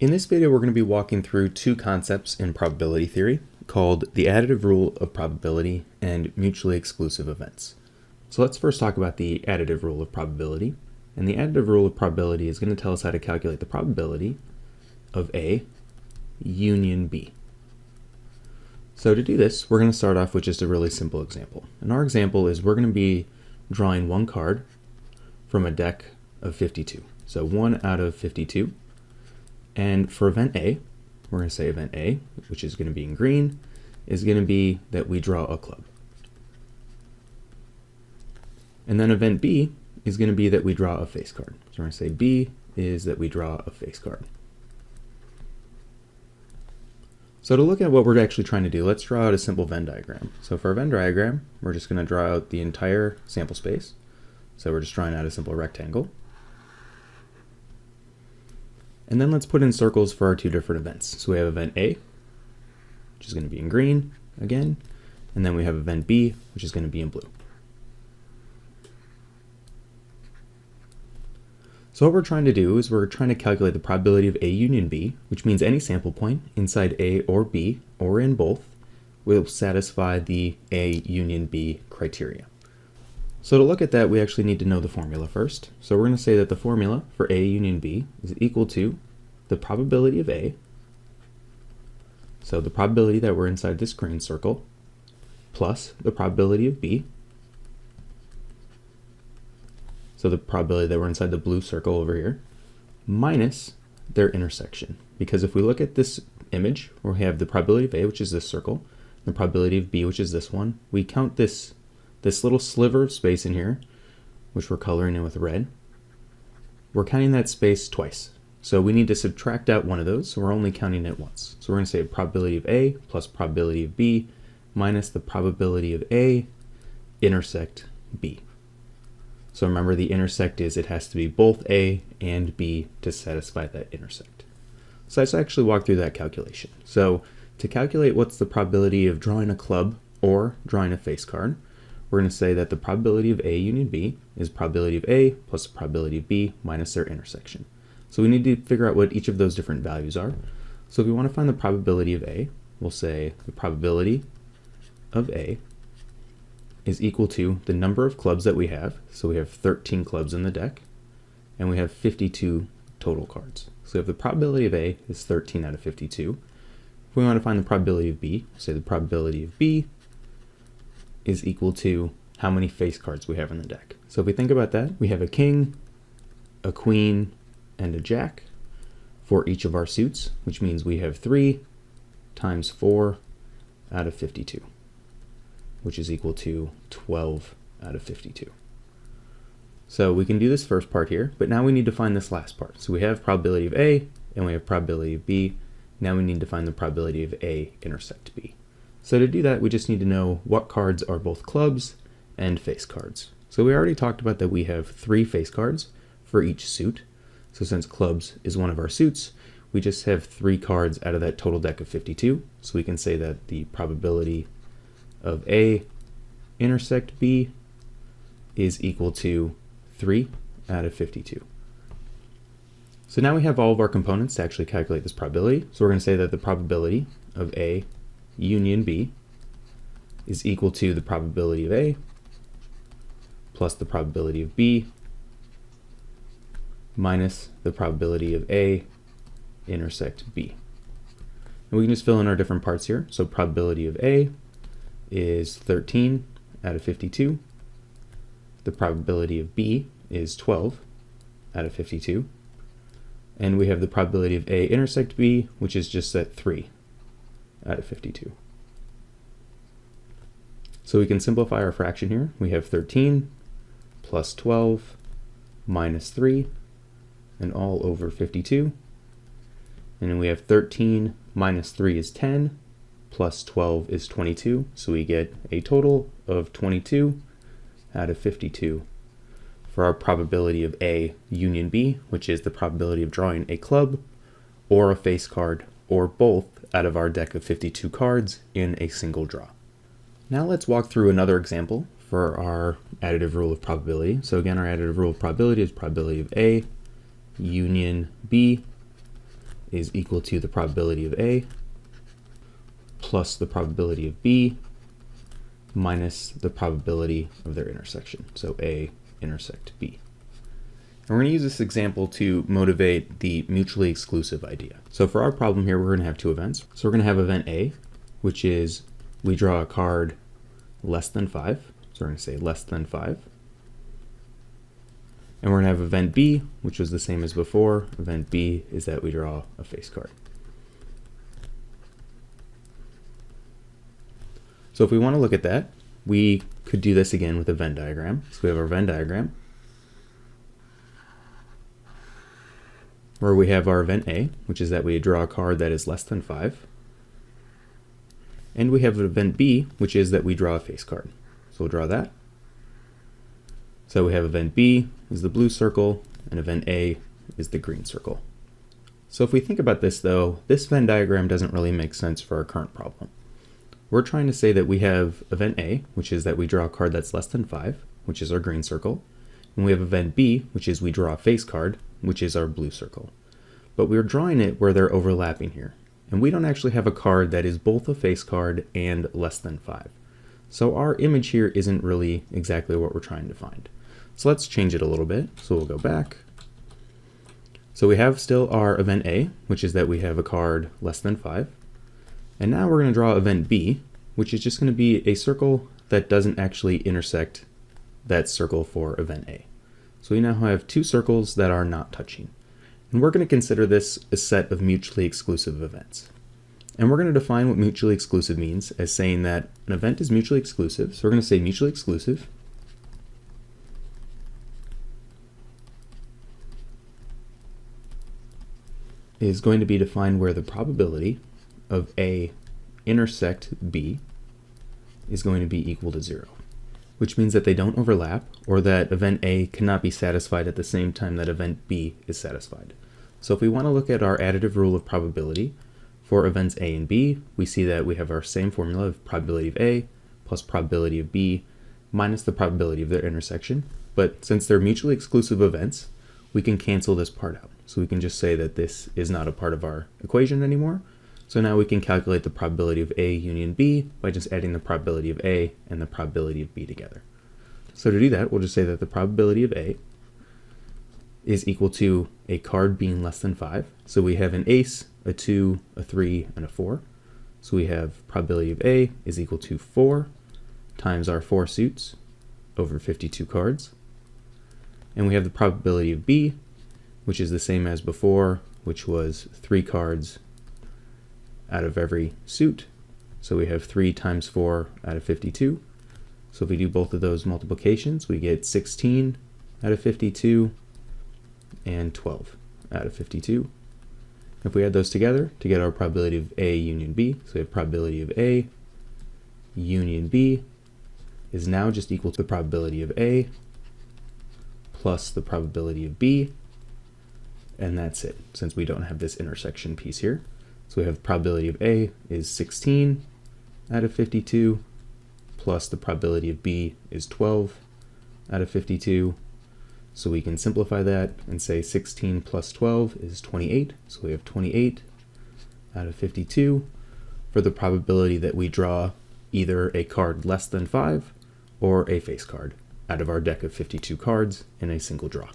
In this video, we're going to be walking through two concepts in probability theory called the additive rule of probability and mutually exclusive events. So let's first talk about the additive rule of probability. And the additive rule of probability is going to tell us how to calculate the probability of A union B. So to do this, we're going to start off with just a really simple example. And our example is we're going to be drawing one card from a deck of 52. So 1 out of 52. And for event A, we're going to say event A, which is going to be in green, is going to be that we draw a club. And then event B is going to be that we draw a face card. So we're going to say B is that we draw a face card. So to look at what we're actually trying to do, let's draw out a simple Venn diagram. So for a Venn diagram, we're just going to draw out the entire sample space. So we're just drawing out a simple rectangle. And then let's put in circles for our two different events. So we have event A, which is going to be in green again, and then we have event B, which is going to be in blue. So what we're trying to do is we're trying to calculate the probability of A union B, which means any sample point inside A or B, or in both, will satisfy the A union B criteria. So to look at that, we actually need to know the formula first. So we're going to say that the formula for A union B is equal to the probability of A, so the probability that we're inside this green circle, plus the probability of B, so the probability that we're inside the blue circle over here, minus their intersection. Because if we look at this image, where we have the probability of A, which is this circle, and the probability of B, which is this one, we count this little sliver of space in here, which we're coloring in with red, we're counting that space twice. So we need to subtract out one of those, so we're only counting it once. So we're going to say probability of A plus probability of B minus the probability of A intersect B. So remember, the intersect is it has to be both A and B to satisfy that intersect. So let's actually walk through that calculation. So to calculate what's the probability of drawing a club or drawing a face card, we're going to say that the probability of A union B is probability of A plus the probability of B minus their intersection. So we need to figure out what each of those different values are. So if we want to find the probability of A, we'll say the probability of A is equal to the number of clubs that we have. So we have 13 clubs in the deck, and we have 52 total cards. So if the probability of A is 13 out of 52, if we want to find the probability of B, we'll say the probability of B is equal to how many face cards we have in the deck. So if we think about that, we have a king, a queen, and a jack for each of our suits, which means we have 3 times 4 out of 52, which is equal to 12 out of 52. So we can do this first part here, but now we need to find this last part. So we have probability of A and we have probability of B. Now we need to find the probability of A intersect B. So to do that, we just need to know what cards are both clubs and face cards. So we already talked about that we have 3 face cards for each suit. So since clubs is one of our suits, we just have 3 cards out of that total deck of 52. So we can say that the probability of A intersect B is equal to 3 out of 52. So now we have all of our components to actually calculate this probability. So we're going to say that the probability of A union B is equal to the probability of A plus the probability of B minus the probability of A intersect B. And we can just fill in our different parts here. So probability of A is 13 out of 52. The probability of B is 12 out of 52. And we have the probability of A intersect B, which is just at 3 out of 52. So we can simplify our fraction here. We have 13 plus 12 minus 3, and all over 52. And then we have 13 minus 3 is 10, plus 12 is 22. So we get a total of 22 out of 52 for our probability of A union B, which is the probability of drawing a club or a face card or both out of our deck of 52 cards in a single draw. Now let's walk through another example for our additive rule of probability. So again, our additive rule of probability is probability of A union B is equal to the probability of A plus the probability of B minus the probability of their intersection. So A intersect B. And we're going to use this example to motivate the mutually exclusive idea. So for our problem here, we're going to have two events. So we're going to have event A, which is we draw a card less than 5. So we're going to say less than 5. And we're going to have event B, which was the same as before. Event B is that we draw a face card. So if we want to look at that, we could do this again with a Venn diagram. So we have our Venn diagram, where we have our event A, which is that we draw a card that is less than 5. And we have event B, which is that we draw a face card. So we'll draw that. So we have event B is the blue circle, and event A is the green circle. So if we think about this though, this Venn diagram doesn't really make sense for our current problem. We're trying to say that we have event A, which is that we draw a card that's less than 5, which is our green circle. And we have event B, which is we draw a face card, which is our blue circle. But we're drawing it where they're overlapping here. And we don't actually have a card that is both a face card and less than 5. So our image here isn't really exactly what we're trying to find. So let's change it a little bit. So we'll go back. So we have still our event A, which is that we have a card less than 5. And now we're going to draw event B, which is just going to be a circle that doesn't actually intersect that circle for event A. So we now have two circles that are not touching. And we're going to consider this a set of mutually exclusive events. And we're going to define what mutually exclusive means as saying that an event is mutually exclusive. So we're going to say mutually exclusive is going to be defined where the probability of A intersect B is going to be equal to 0, which means that they don't overlap, or that event A cannot be satisfied at the same time that event B is satisfied. So if we want to look at our additive rule of probability for events A and B, we see that we have our same formula of probability of A plus probability of B minus the probability of their intersection. But since they're mutually exclusive events, we can cancel this part out. So we can just say that this is not a part of our equation anymore. So now we can calculate the probability of A union B by just adding the probability of A and the probability of B together. So to do that, we'll just say that the probability of A is equal to a card being less than 5. So we have an ace, a 2, a 3, and a 4. So we have probability of A is equal to 4 times our 4 suits over 52 cards. And we have the probability of B, which is the same as before, which was 3 cards out of every suit. So we have 3 times 4 out of 52. So if we do both of those multiplications, we get 16 out of 52 and 12 out of 52. If we add those together to get our probability of A union B, so we have probability of A union B is now just equal to the probability of A plus the probability of B, and that's it, since we don't have this intersection piece here. So we have the probability of A is 16 out of 52 plus the probability of B is 12 out of 52. So we can simplify that and say 16 plus 12 is 28. So we have 28 out of 52 for the probability that we draw either a card less than 5 or a face card out of our deck of 52 cards in a single draw.